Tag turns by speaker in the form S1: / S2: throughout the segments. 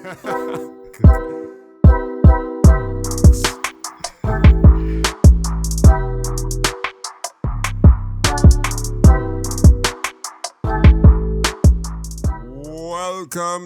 S1: Welcome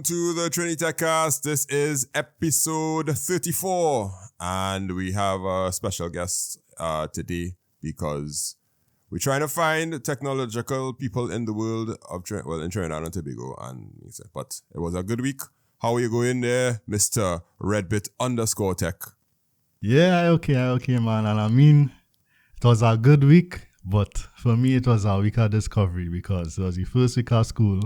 S1: to the Trinidad Cast. This is episode 34, and we have a special guest today because we're trying to find technological people in the world of in Trinidad and Tobago. But it was a good week. How are you going there, Mr. Redbit_tech?
S2: Yeah, okay, man. And I mean, it was a good week, but for me, it was a week of discovery because it was the first week of school.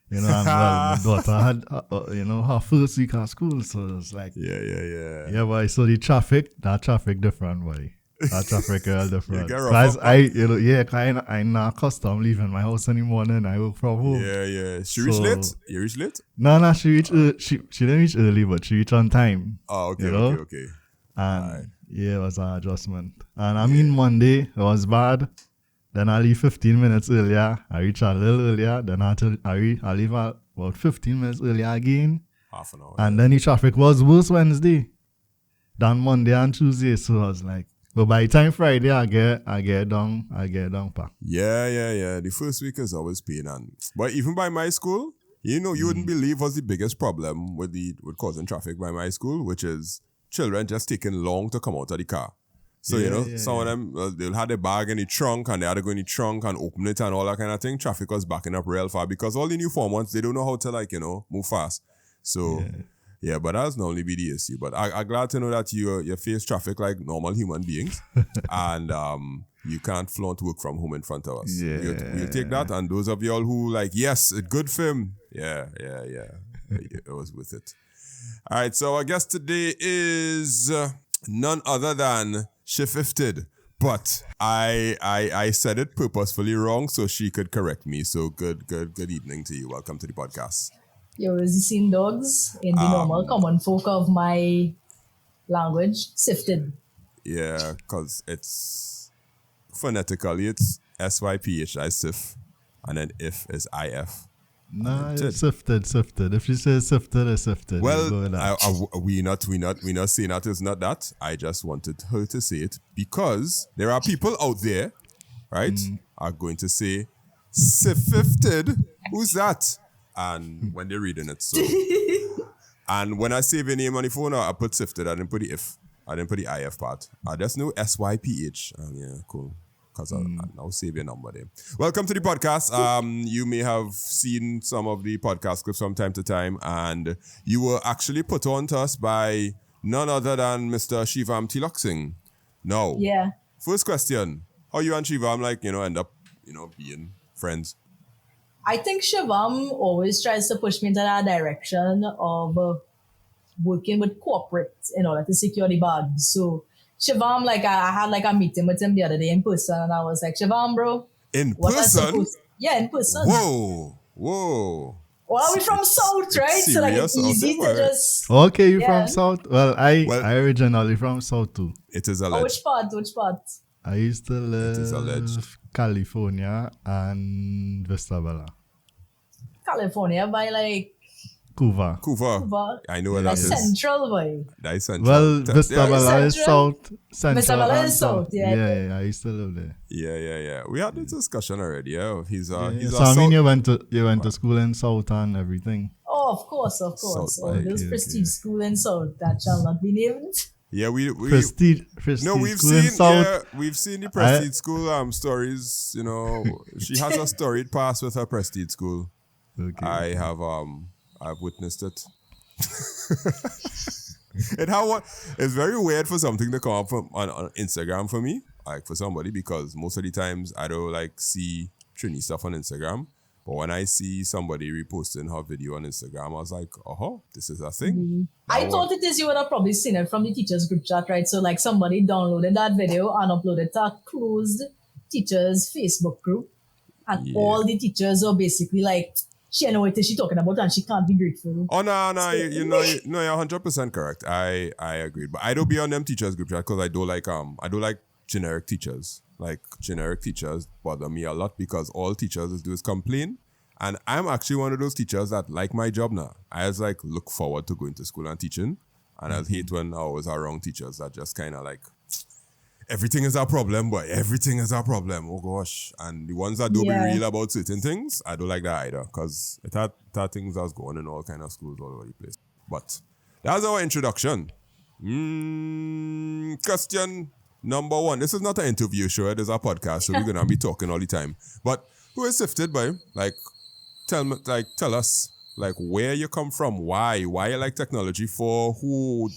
S2: You know, and my daughter had, her first week of school, so it was like, yeah, boy. So that traffic different, boy. That traffic real different. Cause I'm not accustomed leaving my house in the morning. I work from home.
S1: Yeah. She reached late? You reached late?
S2: No, she reached. She didn't reach early, but she reached on time.
S1: Oh, okay, okay.
S2: And yeah, it was an adjustment. And I mean, Monday it was bad. Then I leave 15 minutes earlier. I reach a little earlier. Then I leave about 15 minutes earlier again.
S1: Half an hour.
S2: And then the traffic was worse Wednesday than Monday and Tuesday. So I was like, but by the time Friday I get down pack.
S1: Yeah. The first week is always pain. But even by my school, you wouldn't believe what's the biggest problem with causing traffic by my school, which is children just taking long to come out of the car. So, some of them, they'll have their bag in the trunk and they had to go in the trunk and open it and all that kind of thing. Traffic was backing up real far because all the new form ones, they don't know how to move fast. So, yeah, but that's not only be the issue. But I'm glad to know that you face traffic like normal human beings and you can't flaunt work from home in front of us.
S2: Yeah.
S1: We'll take that. And those of y'all who yes, a good film. Yeah. It was worth it. All right, so our guest today is none other than Syphifted, but I said it purposefully wrong so she could correct me. So good evening to you. Welcome to the podcast.
S3: You're the same dogs in the normal common folk of my language, Syphifted.
S1: Yeah, because it's phonetically it's Syphi, Sif, and then if is IF.
S2: No, it's sifted. If she says sifted, it's sifted.
S1: Well, we not saying that it's not that. I just wanted her to say it because there are people out there, right, are going to say Syphifted. Who's that? And when they're reading it, so and when I save your name on the phone, I put Syphifted. I didn't put the if. I didn't put the IF part. I just know SYPH. Yeah, cool. Because I'll save your number there. Welcome to the podcast. You may have seen some of the podcast clips from time to time, and you were actually put on to us by none other than Mr. Shivam Tiloxing. Now, first question: how you and Shivam end up being friends?
S3: I think Shivam always tries to push me into that direction of working with corporates in order to secure the bag. So Shivam, I had a meeting with him the other day in person, and I was like, Shivam, bro.
S1: In person?
S3: Yeah, in person.
S1: Whoa.
S3: Well, we're from South, right? So it's easy to just...
S2: Okay, you're from South? Well, I originally from South too.
S1: It is alleged.
S3: Which part?
S2: I used to live California and Vista Bella.
S3: California by
S2: Cuva.
S1: I know where that is.
S3: Central, boy.
S1: That is central.
S2: Well, Vista Bella is south.
S3: Vista Bella is south,
S2: yeah. I used to live there.
S1: Yeah. We had this discussion already, yeah.
S2: So I mean, you went to school in South and everything.
S3: Oh, of course. There's prestige school in South that shall not be named.
S1: Yeah, we
S2: prestige
S1: no, we've
S2: school
S1: seen
S2: in South.
S1: We've seen the prestige school stories. She has a storied past with her prestige school.
S2: Okay.
S1: I've witnessed it. It's very weird for something to come up on Instagram for me, for somebody, because most of the times I don't see Trini stuff on Instagram. But when I see somebody reposting her video on Instagram, I was like, oh, this is a thing.
S3: Mm-hmm. I thought it is, you would have probably seen it from the teachers group chat, right? So somebody downloaded that video and uploaded to a closed teachers Facebook group. And all the teachers are basically she know what she's talking about and she can't be grateful.
S1: Oh, no, you're 100% correct. I agree. But I don't be on them teachers group chat because I don't like generic teachers. Generic teachers bother me a lot because all teachers do is complain And I'm actually one of those teachers that like my job now. I just like look forward to going to school and teaching. And I hate when I was around teachers that just kind of like, everything is a problem, but everything is a problem. Oh gosh. And the ones that don't be real about certain things, I don't like that either. Because it had things that was going in all kind of schools all over the place. But that's our introduction. Question number 1. This is not an interview show. It is a podcast, so we're going to be talking all the time. But who is Syphifted by? Like, tell us, like, where you come from, why you like technology, for who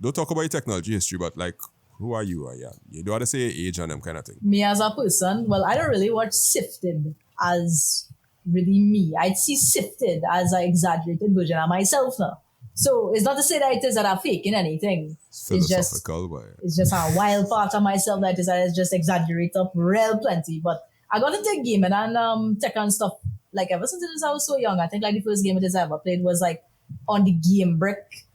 S1: don't talk about your technology history, but like, who are you? You don't want to say age and them kind of thing.
S3: Me as a person, well, I don't really watch Syphifted as really me. I'd see Syphifted as an exaggerated version of myself now. So it's not to say that it is that I'm faking anything. It's just a wild part of myself that is just exaggerate up real plenty. But I got into gaming and tech and stuff like ever since I was so young. I think like the first game it is I ever played was like on the game brick.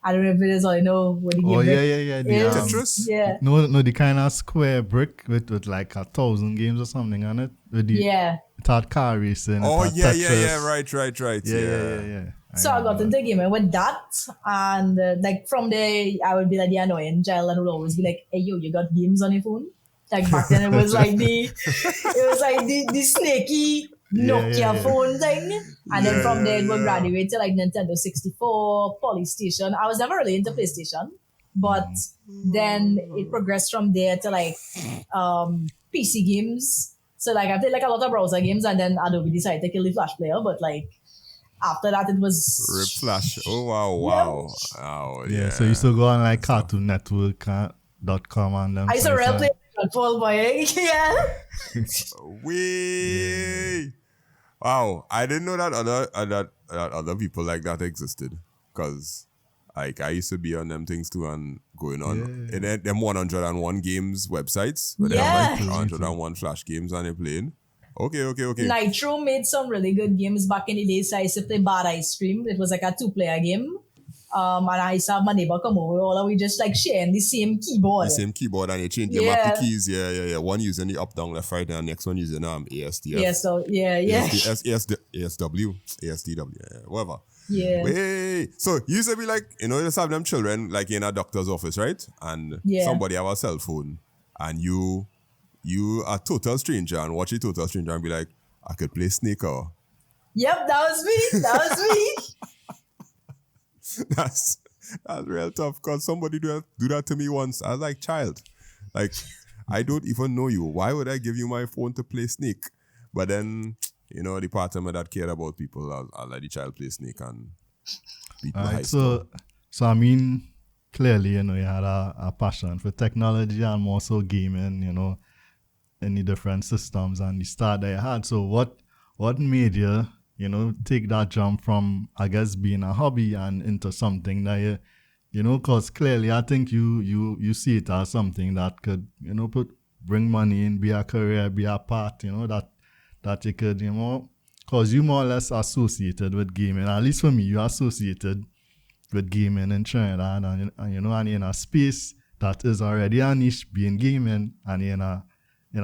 S3: I don't know if it is or you know what the game brick
S2: is.
S1: Tetris?
S3: Yeah.
S2: No, the kind of square brick with like 1,000 games or something on it. With the, It had car racing.
S1: Oh,
S2: Tetris.
S1: Right. Yeah.
S3: So I got into gaming with that, and like from there, I would be like the annoying child that would always be like, "Hey, you got games on your phone?" Like back then, it was like the snaky Nokia phone thing, and then from there, it would graduate to like Nintendo 64, Polystation. I was never really into PlayStation, but then it progressed from there to like PC games. So like I played like a lot of browser games, and then Adobe decided to kill the Flash player, but like. After that, it was...
S1: Rip Flash. Oh, wow. Oh, yeah.
S2: So you still go on like CartoonNetwork.com and them.
S3: I used to play football, boy. Yeah.
S1: Wow. I didn't know that other people like that existed. Because like I used to be on them things too and going on. And then them 101 games websites. Where they have like 101 Flash games and they're playing. Okay.
S3: Nitro made some really good games back in the day. So I used to play Bad Ice Cream. It was like a 2-player game. And I used to have my neighbor come over. All of we just like sharing the same keyboard.
S1: And you change them up the keys. Yeah. One using the up, down, left, right, and the next one using ASDF. ASW, whatever.
S3: Yeah.
S1: So you used to be like, you just have them children like in a doctor's office, right? And somebody have a cell phone. And you a total stranger and watch a total stranger and be like, I could play Snake or...
S3: Yep, that was me.
S1: That's real tough because somebody do that to me once. I was like, child, like, I don't even know you. Why would I give you my phone to play Snake? But then, the part of me that cared about people, I'll let the child play Snake and beat my high score.
S2: So I mean, clearly, you had a passion for technology and more so gaming, in the different systems and the start that you had. So what made you, take that jump from, I guess, being a hobby and into something that because clearly I think you see it as something that could, bring money in, be a career, be a part, that you could, because you more or less associated with gaming. At least for me, you associated with gaming in Trinidad and in a space that is already a niche being gaming and in a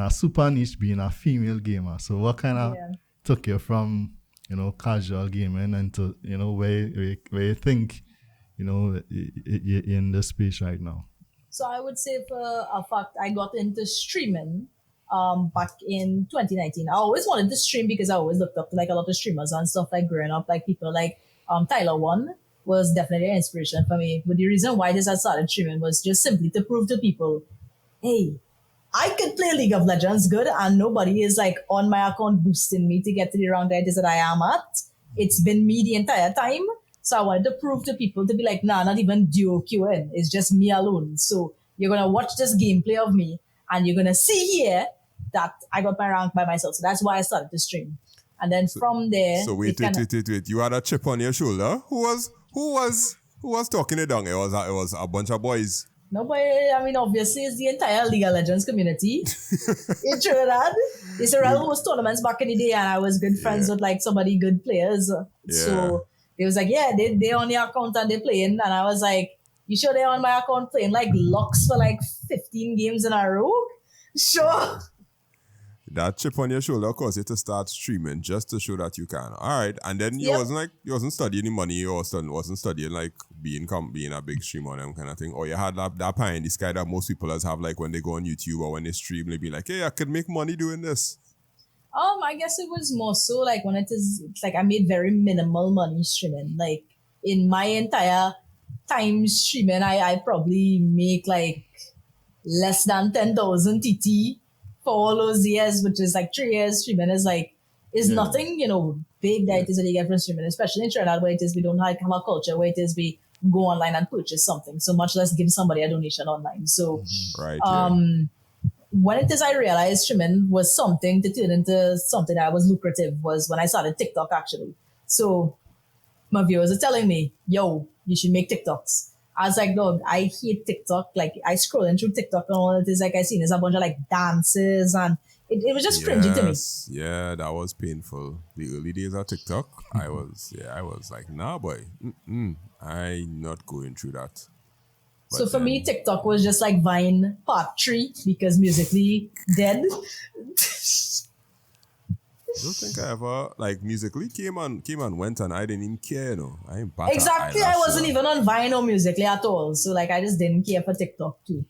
S2: super niche being a female gamer. So what kind of took you from, casual gaming into, where you think, you're in this space right now?
S3: So I would say for a fact, I got into streaming back in 2019. I always wanted to stream because I always looked up to like a lot of streamers and stuff like growing up, like people like Tyler One was definitely an inspiration for me. But the reason why I started streaming was just simply to prove to people, hey, I can play League of Legends good and nobody is like on my account boosting me to get to the rank that it is that I am at. It's been me the entire time. So I wanted to prove to people to be like, nah, not even duo queuing. It's just me alone. So you're going to watch this gameplay of me and you're going to see here that I got my rank by myself. So that's why I started to stream. And then from there...
S1: So wait. You had a chip on your shoulder. Who was talking it down? It was a bunch of boys.
S3: Nobody, I mean, obviously, it's the entire League of Legends community in Trinidad. It's a real host tournaments back in the day, and I was good friends with like somebody good players. So it was like, they on your account and they're playing, and I was like, you sure they're on my account playing like Lux for like 15 games in a row? Sure.
S1: that chip on your shoulder caused you to start streaming just to show that you can. All right, and then you
S3: Yep.
S1: wasn't studying any money or wasn't studying like being a big streamer and them kind of thing. Or you had that pie in the sky that most people have like when they go on YouTube or when they stream, they be like, hey, I could make money doing this.
S3: I guess it was more so like when it's like I made very minimal money streaming. Like in my entire time streaming, I probably make like less than 10,000 TT for all those years, which is like 3 years streaming is nothing, big that it is that you get from streaming, especially in Trinidad where it is we don't have a culture where it is we go online and purchase something, so much less give somebody a donation online. So
S1: Right.
S3: when it is I realized streaming was something to turn into something that was lucrative was when I started TikTok actually. So my viewers are telling me, yo, you should make TikToks. I was like, dog, I hate TikTok. Like I scrolling through TikTok and all it is like I seen is a bunch of like dances and it was just cringy to me.
S1: Yeah, that was painful. The early days of TikTok, I was like, nah, boy, I'm not going through that. But
S3: So for me, TikTok was just like Vine part 3 because musically dead.
S1: I don't think I ever like musically came and went and I didn't even care, I ain't bad at
S3: Exactly, I
S1: eyelash,
S3: wasn't even on Vine or musically at all. So like I just didn't care for TikTok too.